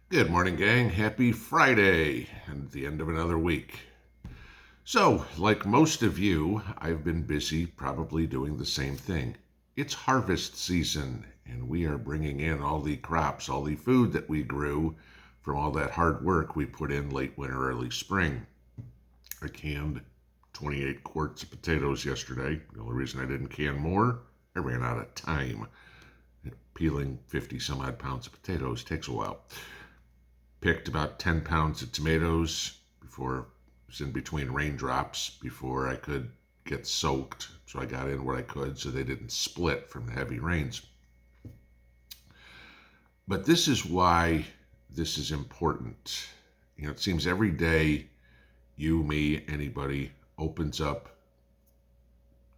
Good morning, gang. Happy Friday and the end of another week. So, like most of you, I've been busy probably doing the same thing. It's harvest season, and we are bringing in all the crops, all the food that we grew from all that hard work we put in late winter, early spring. I canned 28 quarts of potatoes yesterday. The only reason I didn't can more, I ran out of time. Peeling 50 some odd pounds of potatoes takes a while. Picked about 10 pounds of tomatoes before it was in between raindrops before I could get soaked. So I got in what I could so they didn't split from the heavy rains. But this is why this is important. It seems every day you, me, anybody opens up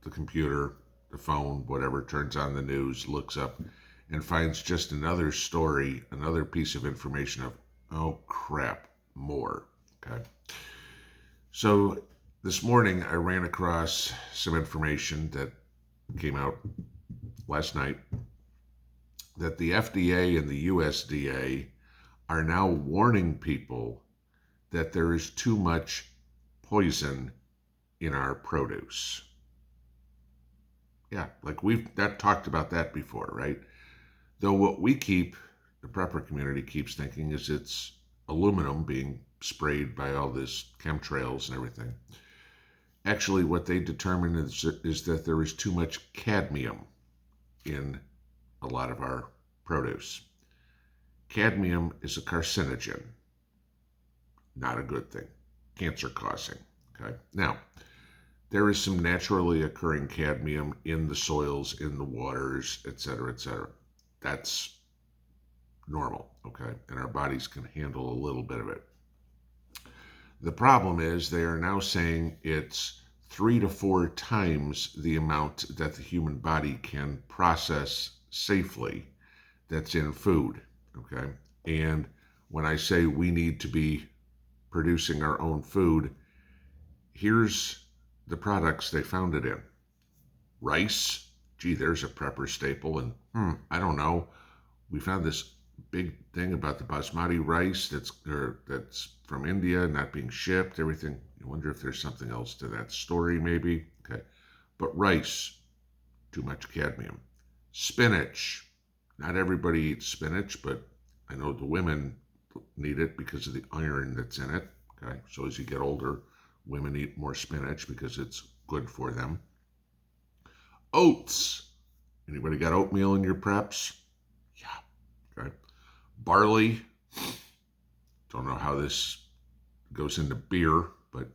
the computer, the phone, whatever, turns on the news, looks up, and finds just another story, another piece of information of, oh crap, more. Okay. So this morning I ran across some information that came out last night that the FDA and the USDA are now warning people that there is too much poison in our produce. Yeah, like we've talked about that before, right? Though what we keep, the prepper community keeps thinking is it's aluminum being sprayed by all this chemtrails and everything. Actually, what they determine is that there is too much cadmium in a lot of our produce. Cadmium is a carcinogen, not a good thing, cancer causing. Okay. Now, there is some naturally occurring cadmium in the soils, in the waters, etc., etc. That's normal, okay? And our bodies can handle a little bit of it. The problem is they are now saying it's 3 to 4 times the amount that the human body can process safely that's in food, okay? And when I say we need to be producing our own food, here's the products they found it in. Rice, gee, there's a prepper staple. And I don't know, we found this big thing about the basmati rice that's from India not being shipped, everything. You wonder if there's something else to that story, maybe. Okay. But rice, too much cadmium. Spinach, not everybody eats spinach, but I know the women need it because of the iron that's in it. Okay. So as you get older, women eat more spinach because it's good for them. Oats. Anybody got oatmeal in your preps? Yeah. Okay. Barley. Don't know how this goes into beer, but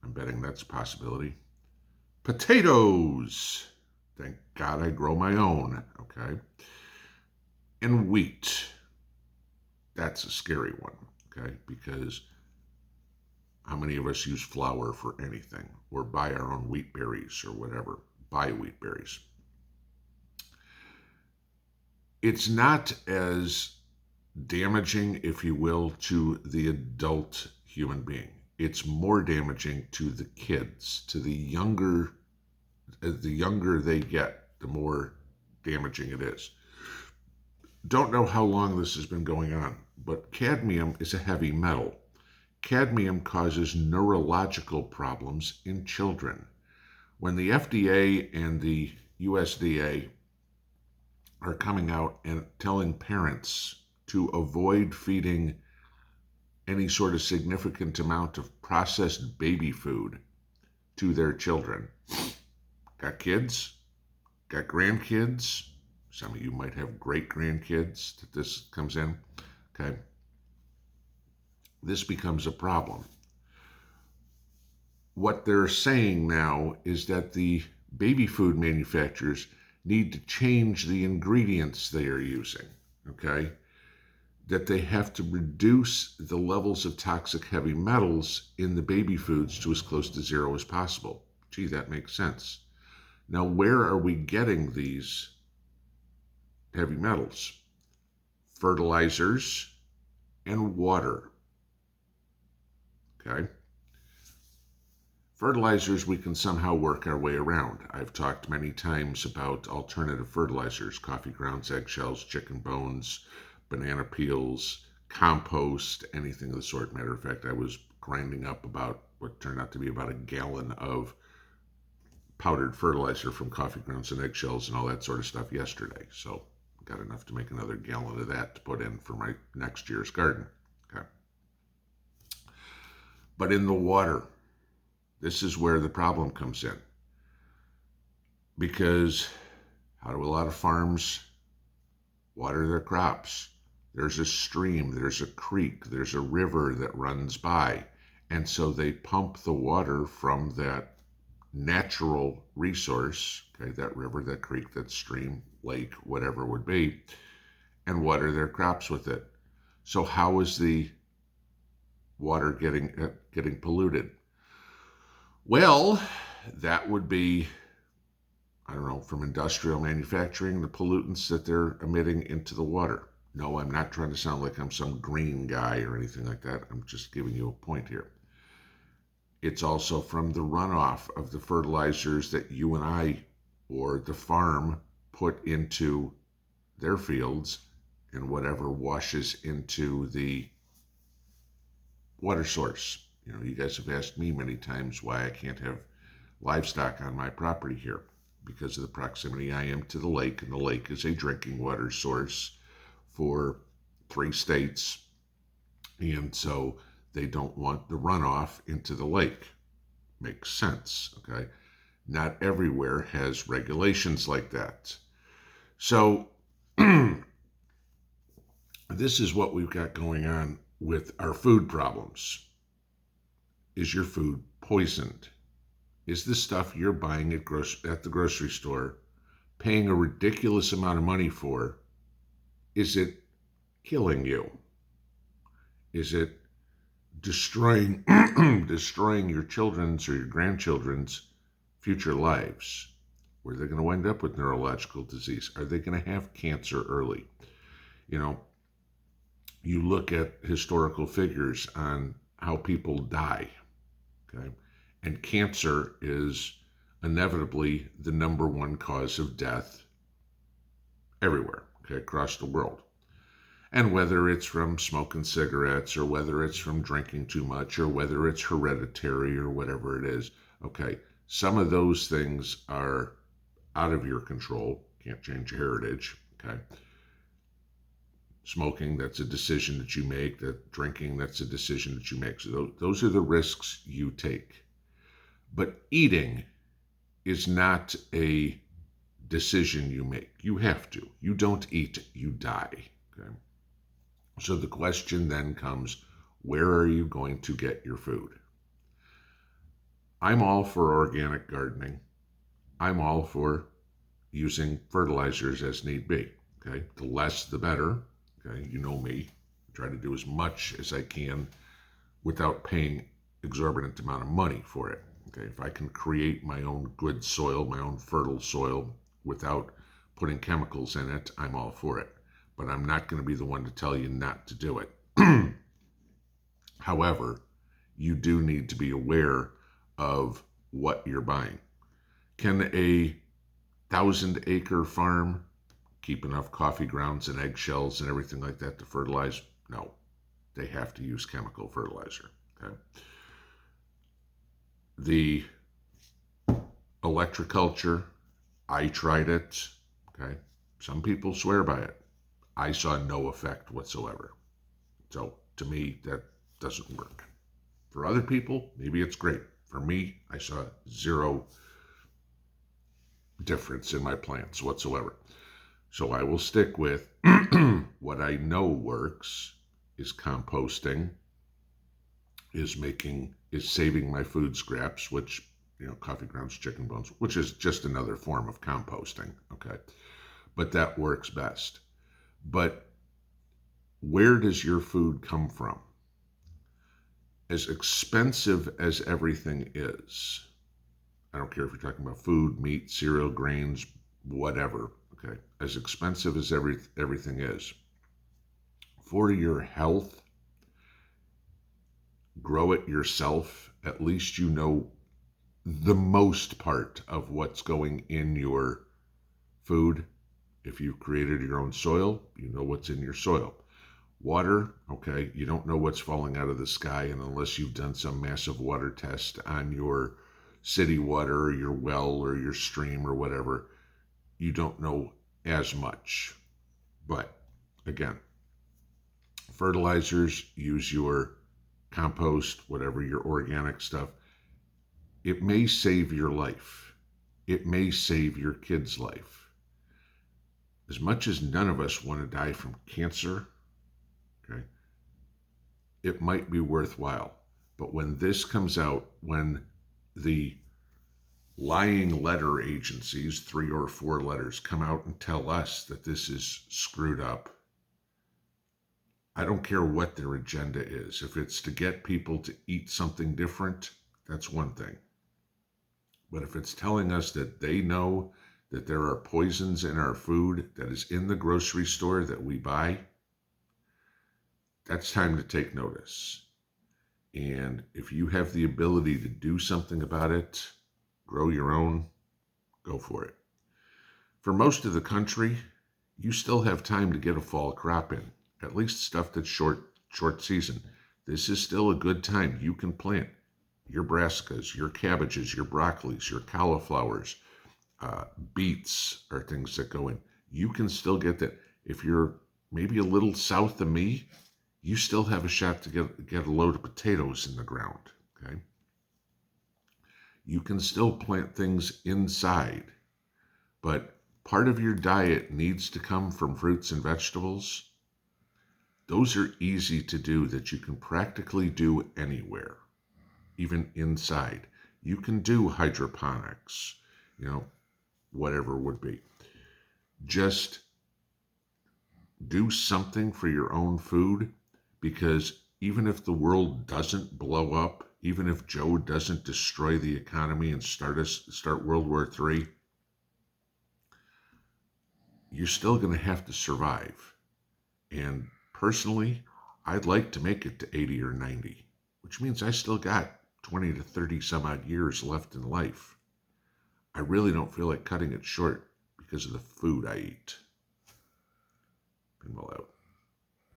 I'm betting that's a possibility. Potatoes. Thank God I grow my own. Okay. And wheat. That's a scary one. Okay. Because how many of us use flour for anything or buy our own wheat berries or whatever? Buy wheat berries. It's not as damaging, if you will, to the adult human being. It's more damaging to the kids, to the younger they get, the more damaging it is. Don't know how long this has been going on, but cadmium is a heavy metal. Cadmium causes neurological problems in children. When the FDA and the USDA are coming out and telling parents to avoid feeding any sort of significant amount of processed baby food to their children. Got kids? Got grandkids? Some of you might have great grandkids that this comes in. Okay. This becomes a problem. What they're saying now is that the baby food manufacturers need to change the ingredients they are using, okay? That they have to reduce the levels of toxic heavy metals in the baby foods to as close to zero as possible. Gee, that makes sense. Now, where are we getting these heavy metals? Fertilizers and water, okay? Fertilizers we can somehow work our way around. I've talked many times about alternative fertilizers, coffee grounds, eggshells, chicken bones, banana peels, compost, anything of the sort. Matter of fact, I was grinding up about what turned out to be about a gallon of powdered fertilizer from coffee grounds and eggshells and all that sort of stuff yesterday. So got enough to make another gallon of that to put in for my next year's garden. Okay. But in the water, this is where the problem comes in. Because how do a lot of farms water their crops? There's a stream, there's a creek, there's a river that runs by. And so they pump the water from that natural resource, okay, that river, that creek, that stream, lake, whatever it would be, and water their crops with it. So how is the water getting polluted? Well, that would be, I don't know, from industrial manufacturing, the pollutants that they're emitting into the water. No, I'm not trying to sound like I'm some green guy or anything like that. I'm just giving you a point here. It's also from the runoff of the fertilizers that you and I or the farm put into their fields and whatever washes into the water source. You know, you guys have asked me many times why I can't have livestock on my property here because of the proximity I am to the lake, and the lake is a drinking water source for 3 states, and so they don't want the runoff into the lake. Makes sense, okay? Not everywhere has regulations like that. So this is what we've got going on with our food problems. Is your food poisoned? Is the stuff you're buying at the grocery store, paying a ridiculous amount of money for, is it killing you? Is it destroying your children's or your grandchildren's future lives? Where they're going to wind up with neurological disease? Are they going to have cancer early? You know, you look at historical figures on how people die, okay? And cancer is inevitably the number one cause of death everywhere, okay, across the world. And whether it's from smoking cigarettes or whether it's from drinking too much or whether it's hereditary or whatever it is, okay, some of those things are out of your control. Can't change your heritage, okay? Smoking, that's a decision that you make. That drinking, that's a decision that you make. So those are the risks you take. But eating is not a decision you make. You have to. You don't eat, you die. Okay? So the question then comes, where are you going to get your food? I'm all for organic gardening. I'm all for using fertilizers as need be. Okay? The less, the better. Okay? You know me. I try to do as much as I can without paying exorbitant amount of money for it. Okay, if I can create my own good soil, my own fertile soil, without putting chemicals in it, I'm all for it. But I'm not going to be the one to tell you not to do it. However, you do need to be aware of what you're buying. Can a 1,000-acre farm keep enough coffee grounds and eggshells and everything like that to fertilize? No. They have to use chemical fertilizer. Okay. The electroculture, I tried it, okay? Some people swear by it. I saw no effect whatsoever. So to me, that doesn't work. For other people, maybe it's great. For me, I saw zero difference in my plants whatsoever. So I will stick with what I know works is composting, is saving my food scraps, which, you know, coffee grounds, chicken bones, which is just another form of composting, okay? But that works best. But where does your food come from? As expensive as everything is, I don't care if you're talking about food, meat, cereal, grains, whatever, okay? As expensive as everything is, for your health, grow it yourself. At least you know the most part of what's going in your food. If you've created your own soil, you know what's in your soil. Water, okay, you don't know what's falling out of the sky, and unless you've done some massive water test on your city water or your well or your stream or whatever, you don't know as much. But again, fertilizers, use your compost, whatever, your organic stuff. It may save your life. It may save your kid's life. As much as none of us want to die from cancer, okay, it might be worthwhile. But when this comes out, when the lying letter agencies, 3 or 4 letters, come out and tell us that this is screwed up, I don't care what their agenda is. If it's to get people to eat something different, that's one thing. But if it's telling us that they know that there are poisons in our food that is in the grocery store that we buy, that's time to take notice. And if you have the ability to do something about it, grow your own, go for it. For most of the country, you still have time to get a fall crop in, at least stuff that's short season. This is still a good time. You can plant your brassicas, your cabbages, your broccolis, your cauliflowers, beets are things that go in. You can still get that. If you're maybe a little south of me, you still have a shot to get a load of potatoes in the ground, okay? You can still plant things inside, but part of your diet needs to come from fruits and vegetables. Those are easy to do, that you can practically do anywhere, even inside. You can do hydroponics, whatever would be. Just do something for your own food, because even if the world doesn't blow up, even if Joe doesn't destroy the economy and start World War III, you're still going to have to survive. And personally, I'd like to make it to 80 or 90, which means I still got 20 to 30 some odd years left in life. I really don't feel like cutting it short because of the food I eat. Pinball out.